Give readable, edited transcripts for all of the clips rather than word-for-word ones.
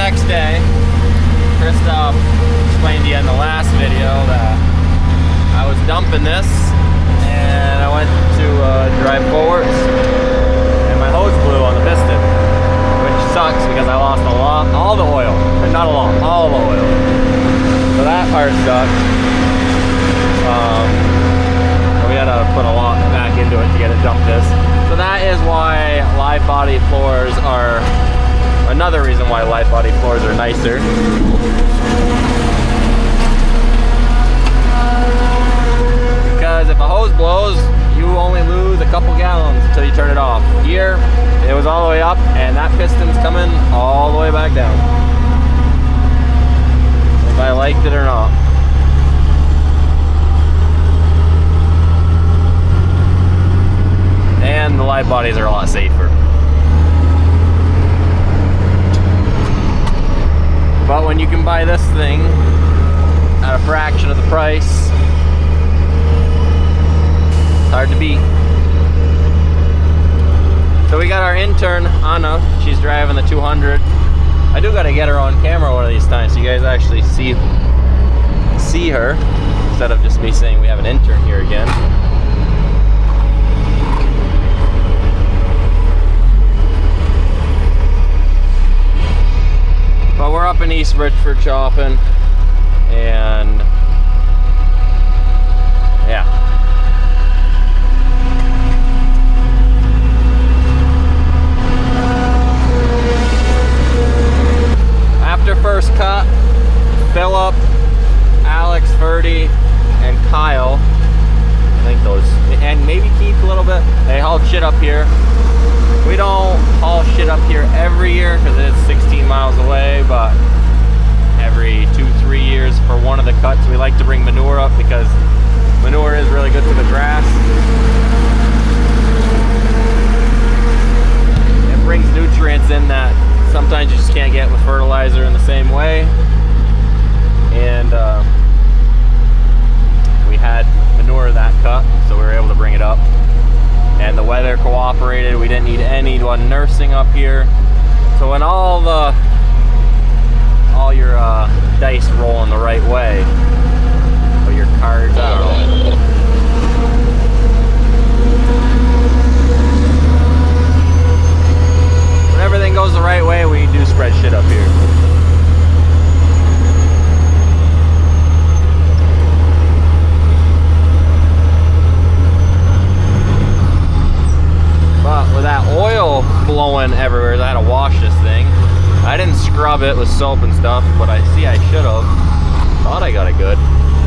next day. Christoph explained to you in the last video that I was dumping this and I went to drive forwards and my hose blew on the piston, which sucks because I lost all the oil. Not a lot, all the oil. So that part sucked. We had to put a lot back into it to get it dumped this. So that is why live body floors are another reason why live body floors are nicer. Because if a hose blows, you only lose a couple gallons until you turn it off. Here, it was all the way up, and that piston's coming all the way back down. If I liked it or not. And the live bodies are a lot safer. But when you can buy this thing at a fraction of the price, it's hard to beat. So we got our intern, Anna. She's driving the 200. I do gotta get her on camera one of these times so you guys actually see her, instead of just me saying we have an intern here again. But we're up in East Richford shopping, and yeah. After first cut, Philip, Alex, Ferdy, and Kyle, I think those, and maybe Keith a little bit, they hauled shit up here. We don't haul shit up here every year because it's 16 miles away, but every 2-3 years for one of the cuts we like to bring manure up because manure is really good for the grass. It brings nutrients in that sometimes you just can't get with fertilizer in the same way. And we had manure that cut, so we were able to bring it up. And the weather cooperated. We didn't need anyone nursing up here. So when all your dice roll in the right way, or your cards, I don't know. When everything goes the right way, we do spread shit up here. But with that oil blowing everywhere, I had to wash this thing. I didn't scrub it with soap and stuff, but I should have. Thought I got it good.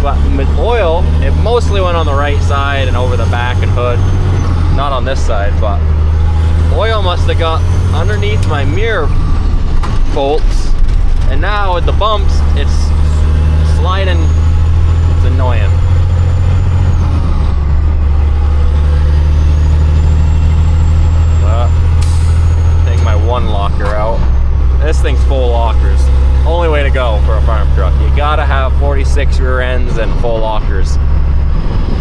But with oil, it mostly went on the right side and over the back and hood. Not on this side, but oil must have got underneath my mirror bolts. And now with the bumps, it's sliding. It's annoying. Take my one locker out. This thing's full lockers. Only way to go for a farm truck. You gotta have 46 rear ends and full lockers.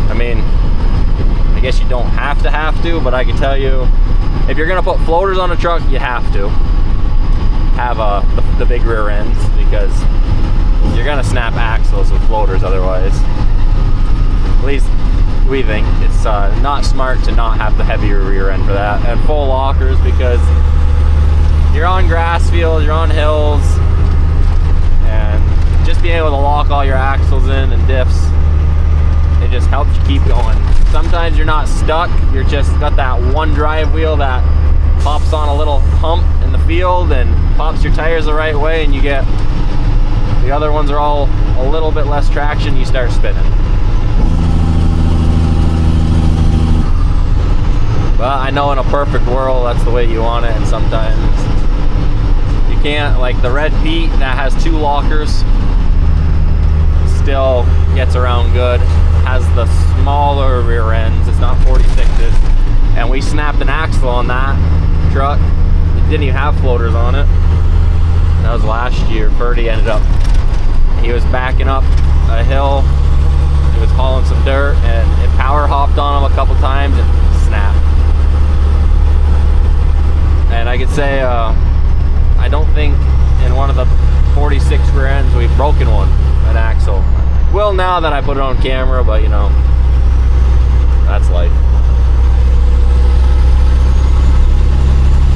I mean, I guess you don't have to, but I can tell you, if you're gonna put floaters on a truck, you have to have the big rear ends because you're gonna snap axles with floaters otherwise. At least we think it's not smart to not have the heavier rear end for that, and full lockers because you're on grass fields, you're on hills, and just being able to lock all your axles in and diffs, it just helps you keep going. Sometimes you're not stuck, you're just got that one drive wheel that pops on a little hump in the field and pops your tires the right way, and you get the other ones are all a little bit less traction, you start spinning. Well, I know in a perfect world that's the way you want it, and sometimes you can't. Like the Red Pete that has 2 lockers still gets around good, has the smaller rear ends, it's not 46s, and we snapped an axle on that truck. It didn't even have floaters on it. That was last year. Ferdy ended up, he was backing up a hill, he was hauling some dirt, and it power hopped on him a couple times and snapped. And I could say, I don't think in one of the 46 rear ends. We've broken one, an axle. Well, now that I put it on camera, but you know, that's life.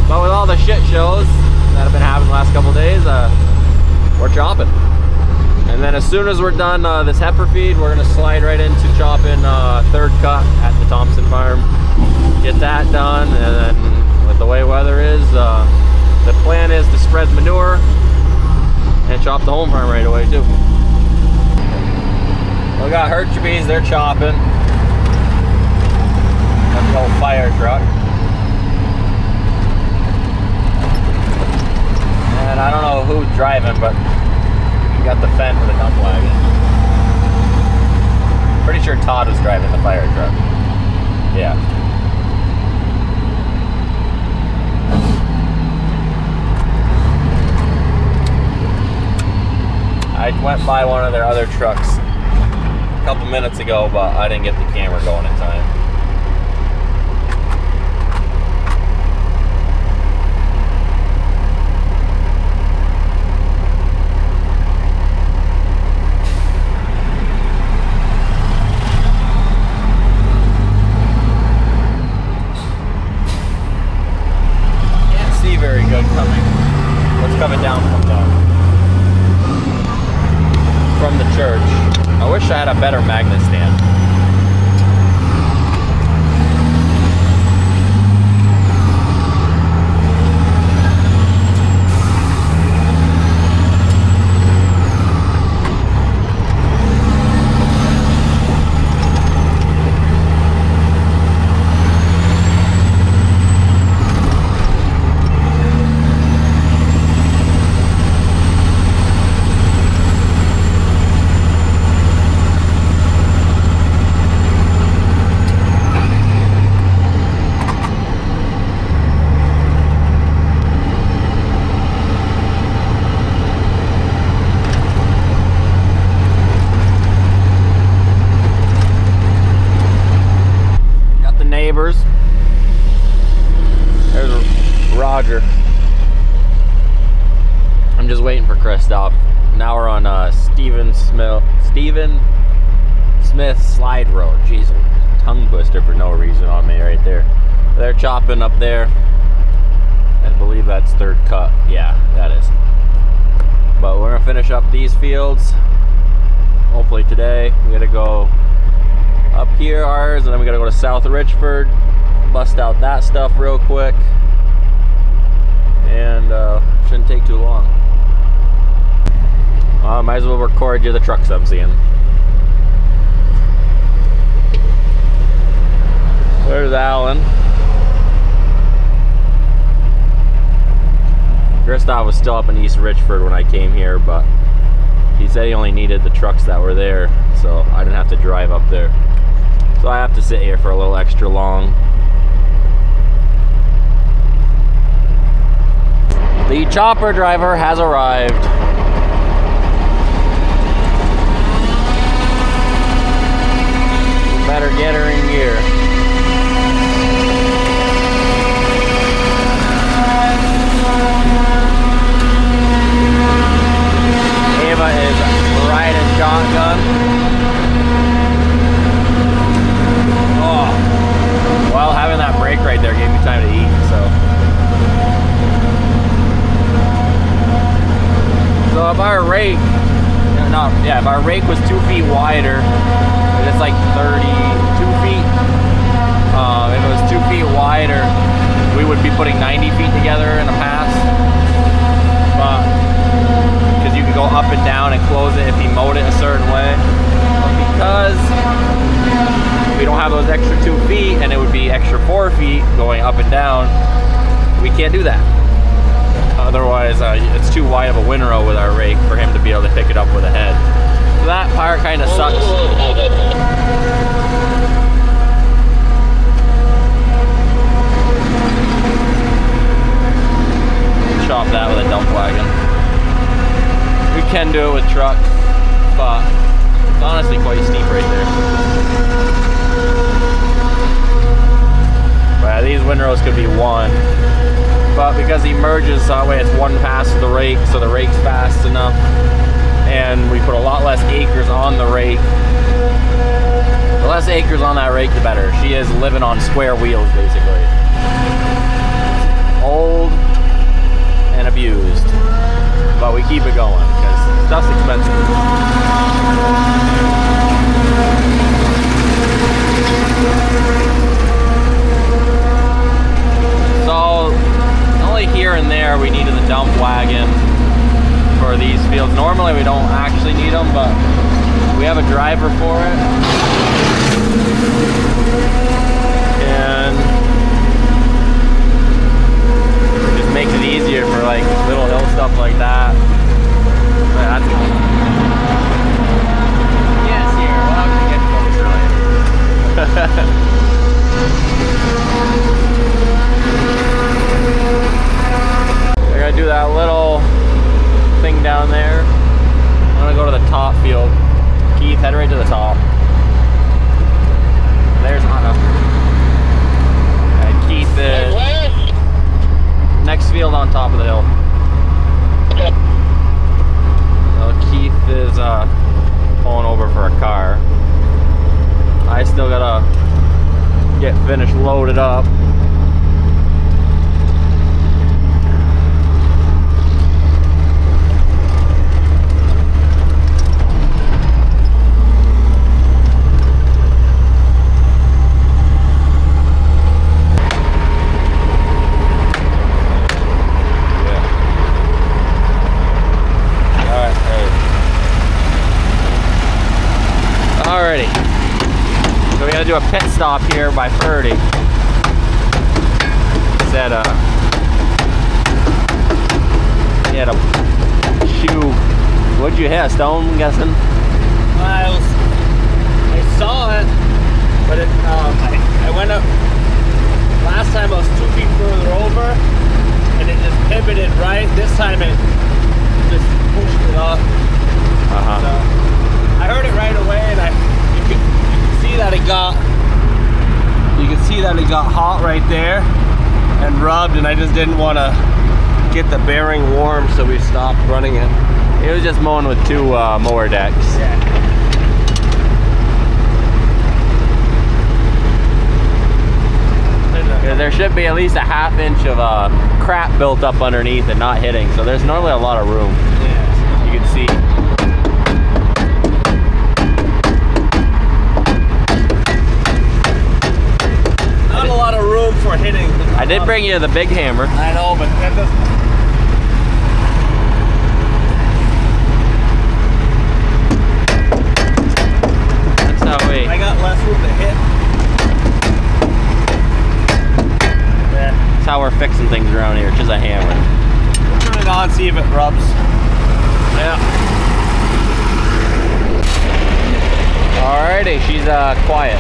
But with all the shit shows that have been happening the last couple of days, we're chopping. And then as soon as we're done this heifer feed, we're gonna slide right into chopping third cut at the Thompson farm. Get that done, and then with the way weather is, the plan is to spread manure and chop the home farm right away too. We got Hercules, they're chopping. That's the old fire truck. And I don't know who's driving, but you got the Fendt with a dump wagon. Pretty sure Todd was driving the fire truck. Yeah. I went by one of their other trucks a couple minutes ago, but I didn't get the camera going in time. Very good coming. What's coming down from the church? I wish I had a better magnet stand. There's Roger. I'm just waiting for Chris to stop. Now we're on Stephen Smith Slide Road. Jeez, tongue twister for no reason on me right there. They're chopping up there. I believe that's third cut. Yeah, that is. But we're gonna finish up these fields hopefully today. We gotta go up here, ours, and then we gotta go to South Richford, bust out that stuff real quick, and shouldn't take too long. Might as well record you the trucks I'm seeing. There's Alan. Christoph was still up in East Richford when I came here, but he said he only needed the trucks that were there, so I didn't have to drive up there. So I have to sit here for a little extra long. The chopper driver has arrived. Better get her in gear. Ava is riding shotgun. Oh, well, having that break right there gave me time to eat, so if our rake, if our rake was 2 feet wider, it's like 32 feet. If it was 2 feet wider, we would be putting 90 feet together in a pass. Because you could go up and down and close it if you mowed it a certain way. But because we don't have those extra 2 feet, and it would be extra 4 feet going up and down, we can't do that. Otherwise, it's too wide of a windrow with our rake for him to be able to pick it up with a head. So that part kind of sucks. Chop that with a dump wagon. We can do it with trucks, but it's honestly quite steep right there. But yeah, these windrows could be one. but because he merges, that way it's one pass of the rake, so the rake's fast enough, and we put a lot less acres on the rake. The less acres on that rake, the better. She is living on square wheels, basically. Old and abused, but we keep it going because stuff's expensive. So only here and there we needed the dump wagon for these fields. Normally we don't actually need them, but we have a driver for it, and it just makes it easier for like little hill stuff like that. Yes, here. Well, I'm gonna get closer later. We're gonna do that little thing down there. I'm gonna go to the top field. Keith, head right to the top. There's Anna. And Keith is next field on top of the hill. So Keith is pulling over for a car. I still gotta get finished loaded up. Alrighty, so we gotta do a pit stop here by Purdy. Said he had a shoe. What'd you hit? A stone, I'm guessing? I saw it, but it, I went up. Last time I was 2 feet further over, and it just pivoted right. This time it just pushed it up. So I heard it right away, and you could see that it got. You can see that it got hot right there and rubbed, and I just didn't want to get the bearing warm, so we stopped running it. He was just mowing with two mower decks. Yeah. There should be at least a ½ inch of crap built up underneath and not hitting, so there's normally a lot of room. Yeah. You can see. Not a lot of room for hitting. I did bring you the big hammer. I know, but that doesn't. I got less room to hit. Yeah. That's how we're fixing things around here, just a hammer. Turn it on, see if it rubs. Yeah. Alrighty, she's quiet.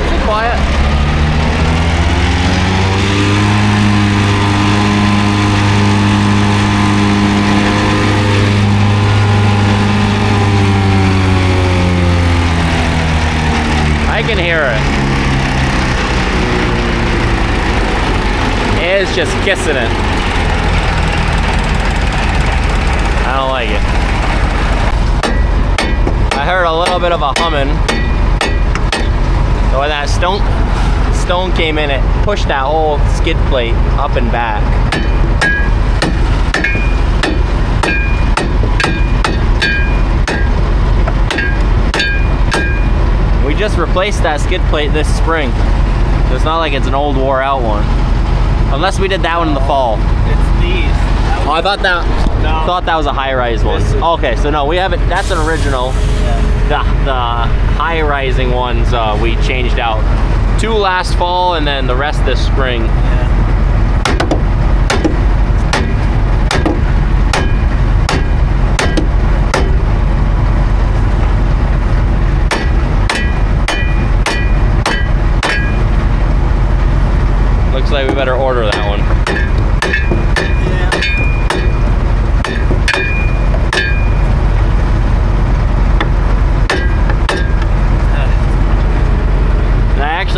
Is it quiet? I can hear it. It's just kissing it. I don't like it. I heard a little bit of a humming. So when that stone came in, it pushed that whole skid plate up and back. We just replaced that skid plate this spring. So it's not like it's an old wore out one. Unless we did that one in the fall. It's these. Oh, I thought that was a high-rise one. Okay, so no, we haven't. That's an original. Yeah. The high-rising ones we changed out. 2 last fall, and then the rest this spring. Yeah. Looks like we better order that one.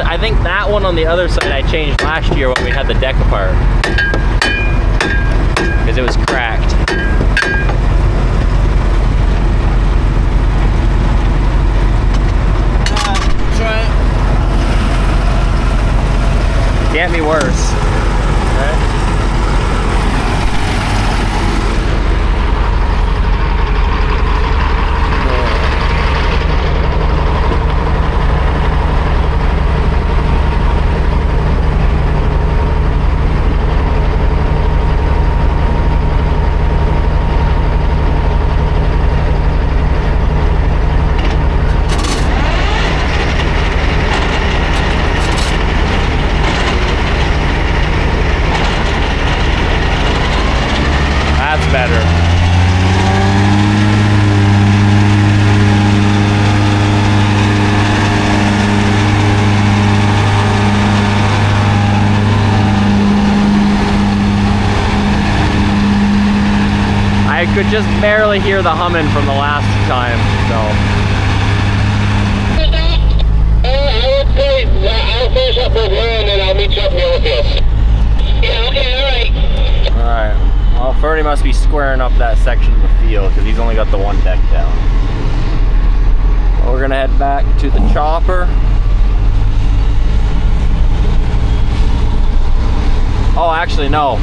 I think that one on the other side I changed last year when we had the deck apart. Because it was cracked. Can't be worse. Right? Better. I could just barely hear the humming from the last time, so. I'll finish up with her and then I'll meet you up in the other field. Yeah, okay, alright. Alright. Well, Ferdy must be squaring up that section of the field because he's only got the one deck down. Well, we're gonna head back to the chopper. Oh, actually, no.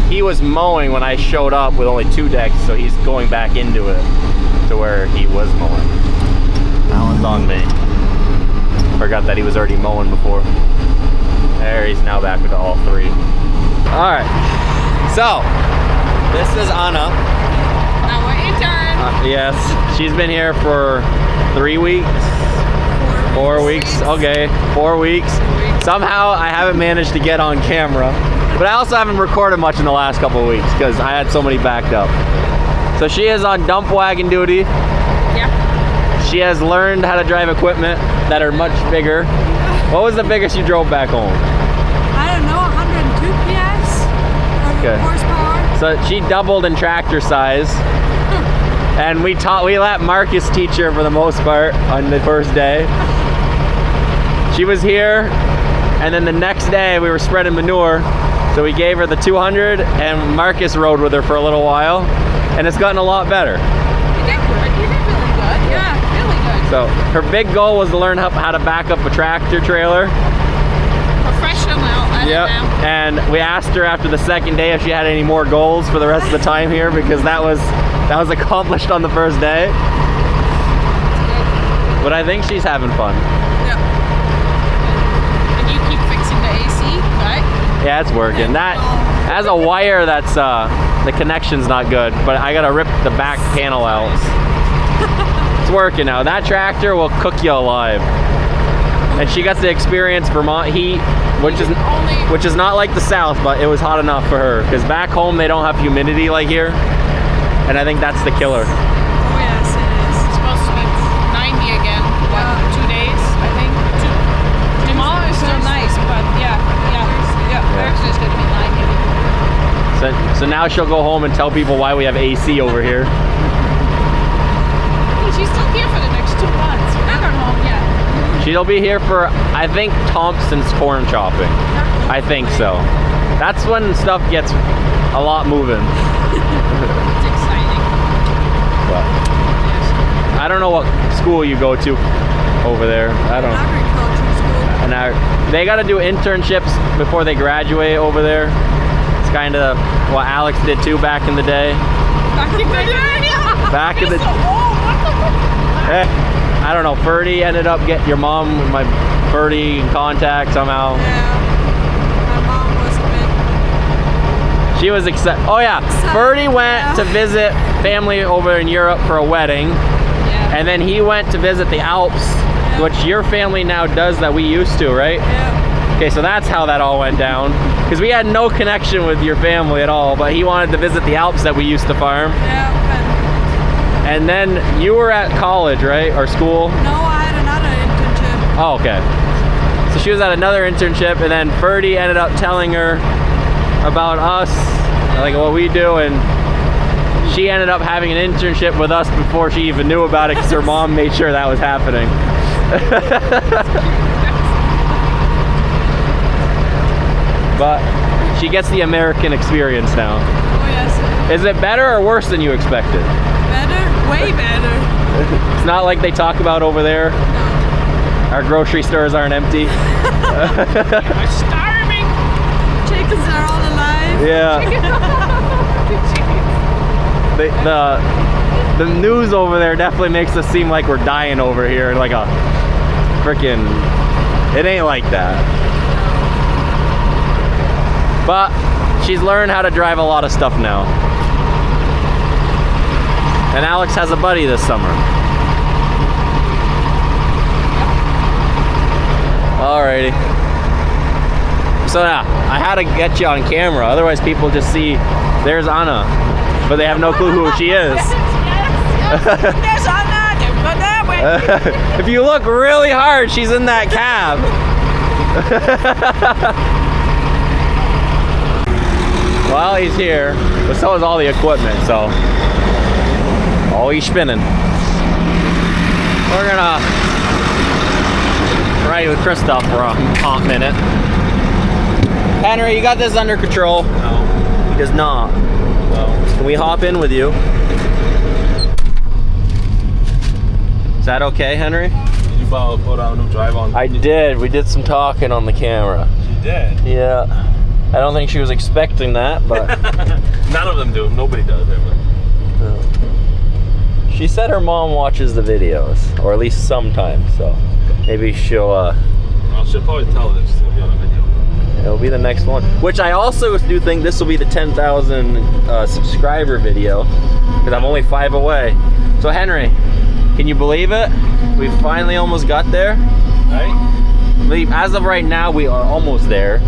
He was mowing when I showed up with only 2 decks, so he's going back into it to where he was mowing. That one's on me. Forgot that he was already mowing before. There, he's now back with all 3. Alright. So, this is Anna. Our intern. Yes, she's been here for 3 weeks. 4 weeks. Okay, 4 weeks. Somehow I haven't managed to get on camera, but I also haven't recorded much in the last couple of weeks because I had so many backed up. So she is on dump wagon duty. Yeah. She has learned how to drive equipment that are much bigger. What was the biggest you drove back home? I don't know, 102 PS. Okay. Horsepower. So she doubled in tractor size. And we let Marcus teach her for the most part on the first day. She was here, and then the next day we were spreading manure. So we gave her the 200, and Marcus rode with her for a little while, and it's gotten a lot better. You did good. You did really good. Yeah, really good. So her big goal was to learn how to back up a tractor trailer. Professional. Yep. And we asked her after the second day if she had any more goals for the rest of the time here because that was accomplished on the first day. But I think she's having fun. Yeah. And you keep fixing the AC, right? Yeah, it's working. That has a wire that's the connection's not good, but I gotta rip the back panel out. It's working now. That tractor will cook you alive. And she got to experience Vermont heat, which is not like the South, but it was hot enough for her. Because back home they don't have humidity like here, and I think that's the killer. Oh yes, it is. It's supposed to be 90 again. What, 2 days, I think. Tomorrow is still nice, but yeah. Thursday is gonna be 90. So now she'll go home and tell people why we have AC over here. She's still here for the next 2 months. We're not going home yet. She'll be here for, I think, Thompson's corn chopping. I think so. That's when stuff gets a lot moving. It's exciting. But I don't know what school you go to over there. I don't. Agriculture school. And they got to do internships before they graduate over there. It's kind of what Alex did too back in the day. Back in the day? Back in the. So old. I don't know. Ferdy ended up getting your mom with my Ferdy in contact somehow. Yeah. My mom was a bit. She was excited. Oh yeah, Ferdy went to visit family over in Europe for a wedding, and then he went to visit the Alps, which your family now does that we used to, right? Yeah. Okay, so that's how that all went down. Because we had no connection with your family at all, but he wanted to visit the Alps that we used to farm. Yeah. And then you were at college, right? Or school? No, I had another internship. Oh, okay. So she was at another internship, and then Ferdy ended up telling her about us, like what we do, and she ended up having an internship with us before she even knew about it because her mom made sure that was happening. But she gets the American experience now. Oh yes. Is it better or worse than you expected? Better? Way better. It's not like they talk about over there. Our grocery stores aren't empty. I'm starving. Chickens are all alive. Yeah. The news over there definitely makes us seem like we're dying over here, like a freaking. It ain't like that. But she's learned how to drive a lot of stuff now. And Alex has a buddy this summer. Alrighty. So yeah, I had to get you on camera, otherwise people just see there's Anna, but they have no clue who she is. There's Anna. Go that way. If you look really hard, she's in that cab. Well, he's here, but so is all the equipment, so. Oh, he's spinning. We're gonna ride with Christoph for a hot minute. Henry, you got this under control? No. He does not. No. Can we hop in with you? Is that okay, Henry? Did you put on no drive on? I did. We did some talking on the camera. You did? Yeah. I don't think she was expecting that, but None of them do. Nobody does ever. she said her mom watches the videos, or at least sometimes, so maybe she'll Well, she'll probably tell that she's gonna be on a video. it'll be the next one. Which I also do think this will be the 10,000 subscriber video, because I'm only 5 away. So Henry, can you believe it? We finally almost got there. Right? As of right now, we are almost there.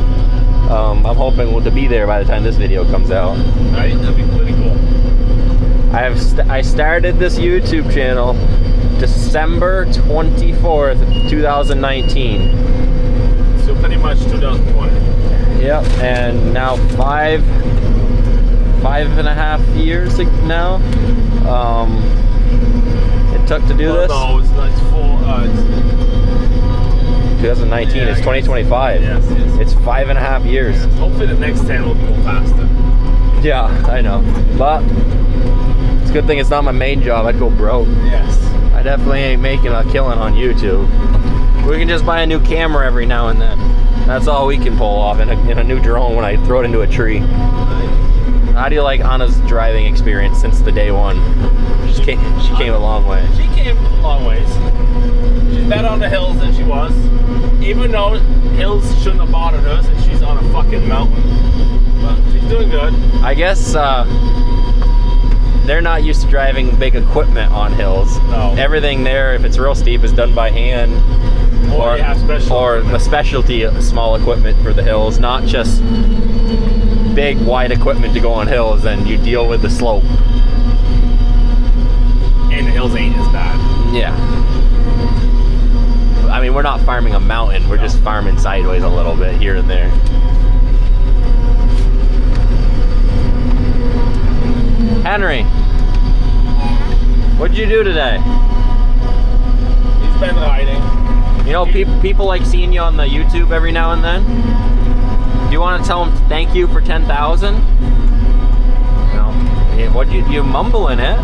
I'm hoping to be there by the time this video comes out. Right? That'd be pretty cool. I started this YouTube channel December 24th, 2019. So pretty much 2020. Yep, and now five and a half years now. It took to do this. No, it's not. It's full. 2019. Yeah, It's 2025. Yes, yes. It's 5.5 years. Yes. Hopefully the next 10 will go faster. Yeah, I know. But it's a good thing it's not my main job. I'd go broke. Yes. I definitely ain't making a killing on YouTube. We can just buy a new camera every now and then. That's all we can pull off in a new drone when I throw it into a tree. How do you like Anna's driving experience since the day one? She came a long way. She came a long ways. She's better on the hills than she was. Even though hills shouldn't have bothered her since she's on a fucking mountain. But she's doing good. I guess they're not used to driving big equipment on hills. No. Everything there, if it's real steep, is done by hand. Or you have special or equipment. the specialty small equipment for the hills, not just big wide equipment to go on hills, and you deal with the slope. And the hills ain't as bad. Yeah. I mean, we're not farming a mountain, we're just farming sideways a little bit here and there. Henry, what'd you do today? He's been riding. You know, people like seeing you on the YouTube every now and then. Do you want to tell them thank you for 10,000? No. What you mumbling it?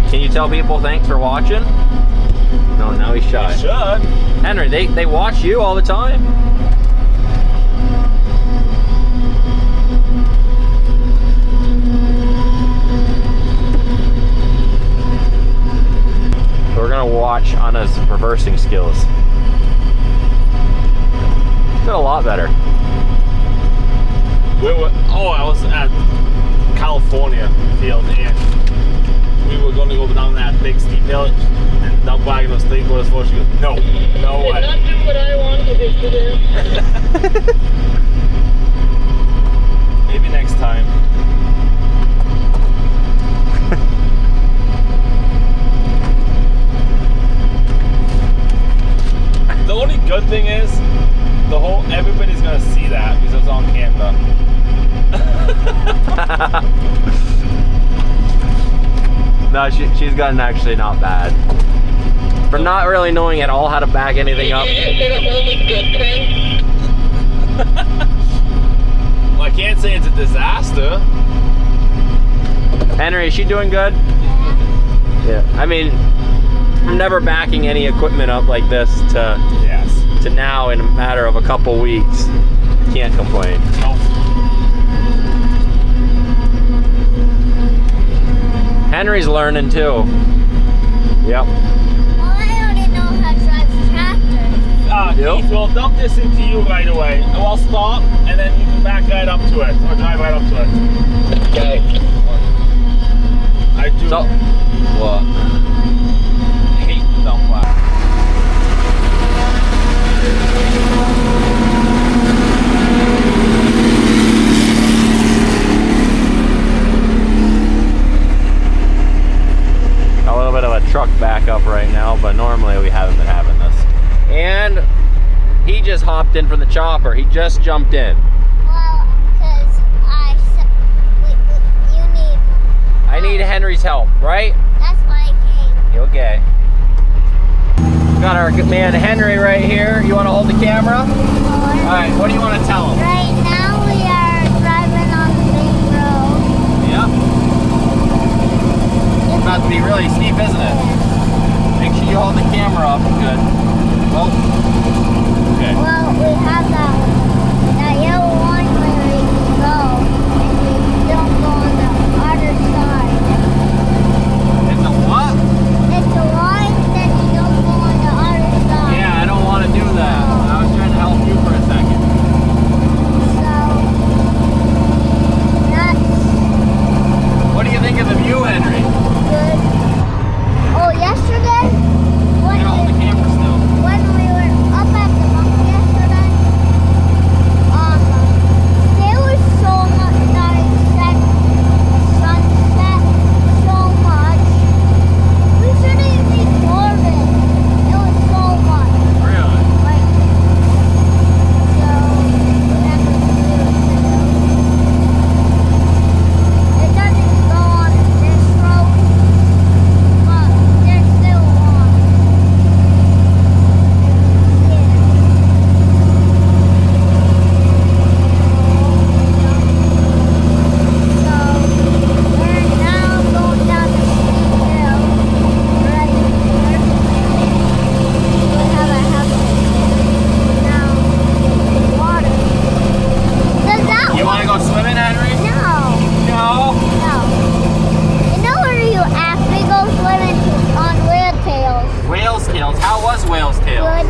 Can you tell people thanks for watching? No, now he's shy. You should. Henry, they watch you all the time. We're gonna watch Anna's reversing skills. Did a lot better. I was at California field and we were going to go down that big steep hill and Doug Wagon was thinking what it was for. She goes, no Did way. not do what I wanted it to do. Maybe next time. The only good thing is everybody's gonna see that because it's on camera. No, she's gotten actually not bad. For not really knowing at all how to back anything up. Did you say the only good thing? Well, I can't say it's a disaster. Henry, is she doing good? Yeah. I mean, from never backing any equipment up like this to Yes. now in a matter of a couple weeks, can't complain. Nope. Henry's learning too. Yep. Well, I already know how to drive tractors. Yep. Keith, we'll dump this into you right away. We'll stop, and then you can back right up to it, or drive right up to it. Okay. I do So, what? hate dump wax. A little bit of a truck backup right now, but normally we haven't been having this. And he just hopped in from the chopper. He just jumped in. Well, because you need. I need Henry's help, right? That's why I came. Okay. Got our good man Henry right here. You want to hold the camera? All right. What do you want to tell him? Right now we are driving on the main road. Yep. It's about to be really steep, isn't it? Make sure you hold the camera up. Good. Well. Okay. Well, we have that yellow line where we can go, and we don't go on the other side. It's a what? It's a line, then you don't go on the other side. Yeah, I don't want to do that. I was trying to help you for a second. So that's What do you think of the view, Henry? good. Oh, yesterday when You gotta hold the camera still. when we were up at the bunk yesterday, there was so much sunset so much. We shouldn't even record it. It was so much. Really? Like, so whatever we do. It doesn't go on this road, but there's still one. So we're now going down the steep hill right here. We have a house down in the water. Does that You want to go swimming, Henry? No, No. no. You know where you asked me go swimming on whale tails? Whale's Tails. How was Whale's Tails? Good.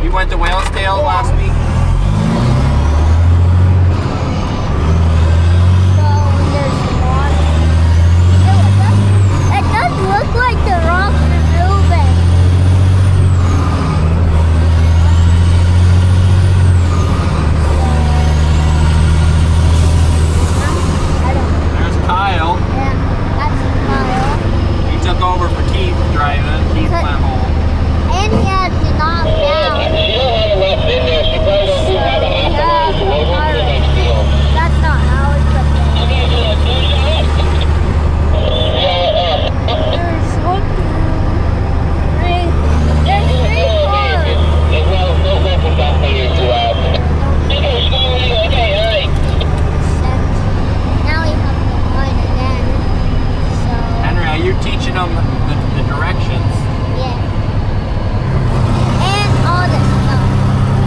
You went to Whale's Tails last week? So there's water. It does look like the rocks are moving. I don't know. There's Kyle. Yeah, that's Kyle. He took over for Keith driving. Keith went home. And he has to knock down. She don't have a left in there. She probably don't do have a half an hour to wait on the next deal. That's not how it's supposed to be. Okay, so let's do that. There's 1, 2, 3. There's 3 cars. There's no weapons out for you to okay, slowly, okay, all right. Now we have to find again. So, Henry, are you teaching them the directions? yeah. And all this stuff.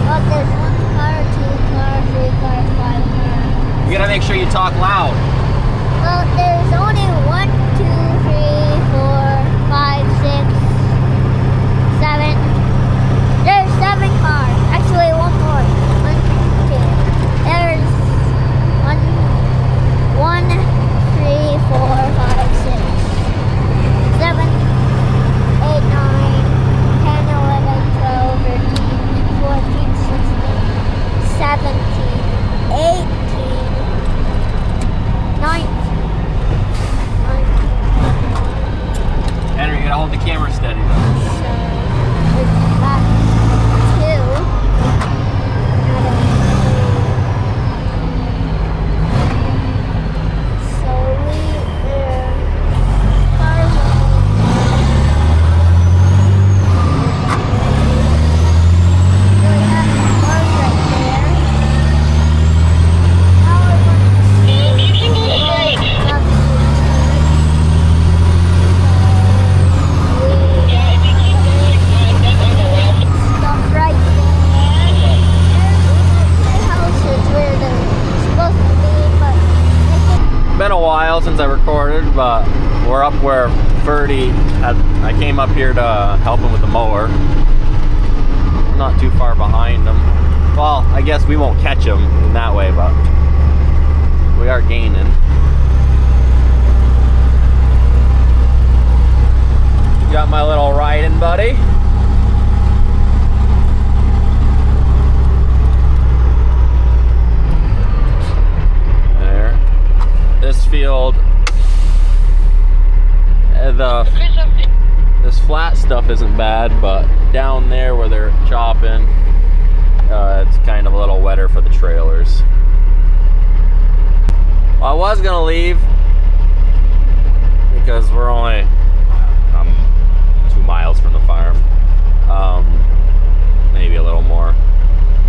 But there's 1 car, 2 car, 3 car, 5 car. You gotta make sure you talk loud. Well, there's only 1, 2, 3, 4, 5, 6, 7. There's 7 cars. Actually, 1 more. 1, 2. There's 1, 3, 4, 5, 6, 7, 8, 9, 10, 11, 12, 13, 14, 16, 17, 18. started, but we're up where Ferdy had. I came up here to help him with the mower. Not too far behind him. Well, I guess we won't catch him in that way, but we are gaining. Got my little riding buddy. There. This field, this flat stuff isn't bad, but down there where they're chopping, it's kind of a little wetter for the trailers. Well, I was gonna leave because we're only 2 miles from the farm, maybe a little more.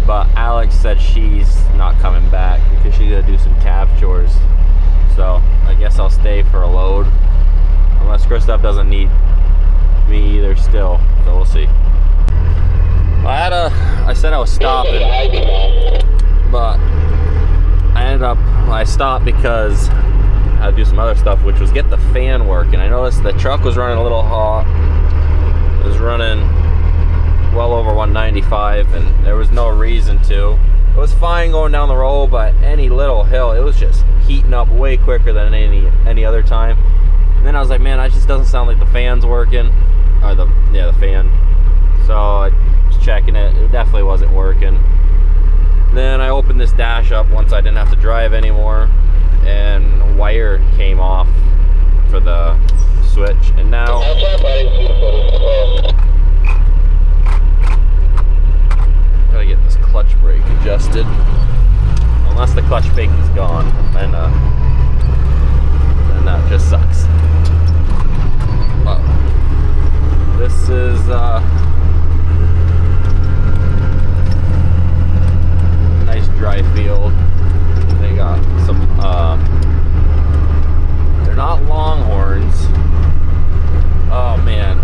But Alex said she's not coming back because she's gonna do some calf chores. So I guess I'll stay for a load, unless Christoph doesn't need me either still. So we'll see. I said I was stopping, but I stopped because I had to do some other stuff, which was get the fan working. I noticed the truck was running a little hot. It was running well over 195, and there was no reason to. It was fine going down the road, but any little hill, it was just heating up way quicker than any other time. And then I was like, man, that just doesn't sound like the fan's working, or the fan. So I was checking it. It definitely wasn't working. Then I opened this dash up once I didn't have to drive anymore, and a wire came off for the switch, and now gotta get this clutch brake adjusted. Unless the clutch brake is gone, then that just sucks. But this is nice dry field. They got some they're not longhorns. Oh man,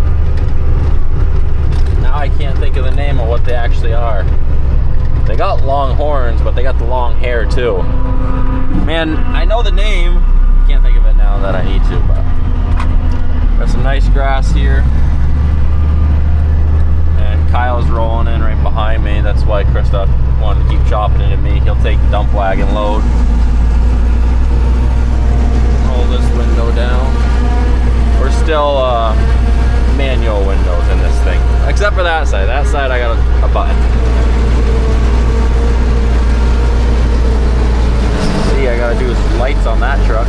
now I can't think of the name of what they actually are. They got long horns, but they got the long hair too. Man, I know the name, can't think of it now that I need to, but there's some nice grass here. And Kyle's rolling in right behind me. That's why Christoph wanted to keep chopping it at me. He'll take the dump wagon load. Roll this window down. We're still manual windows in this thing, except for that side. That side I got a button. See, I gotta do some lights on that truck.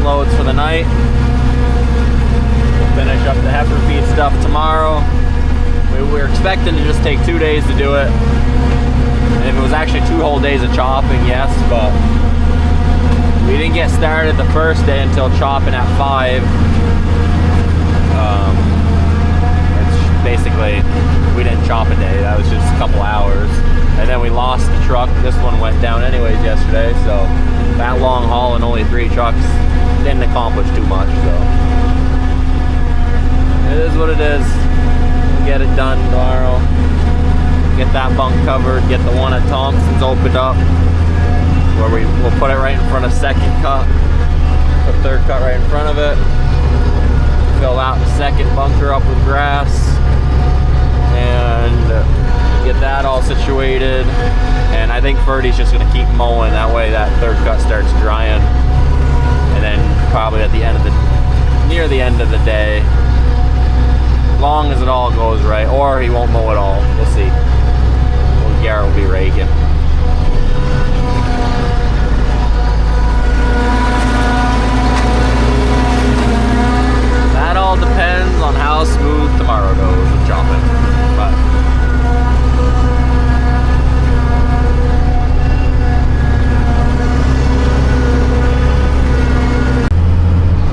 Loads for the night. We'll finish up the heifer feed stuff tomorrow. We were expecting to just take 2 days to do it. And if it was actually 2 whole days of chopping, yes, but we didn't get started the first day until chopping at 5. It's basically, we didn't chop a day, that was just a couple hours. And then we lost the truck. This one went down anyways yesterday, so that long haul and only 3 trucks didn't accomplish too much, so it is what it is. We'll get it done tomorrow. Get that bunk covered, get the one at Thompson's opened up, where we'll put it right in front of second cut, put third cut right in front of it, fill out the second bunker up with grass, and get that all situated. And I think Ferdy's just going to keep mowing, that way that third cut starts drying. And then probably at the end of near the end of the day, As long as it all goes right, or he won't mow at all. We'll see. Well, Garrett will be raking. That all depends on how smooth tomorrow goes with chopping. But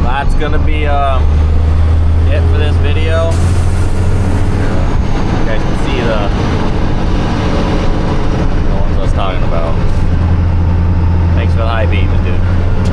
that's gonna be it for this video. You guys can see the ones I was talking about. Thanks for the high beams, dude.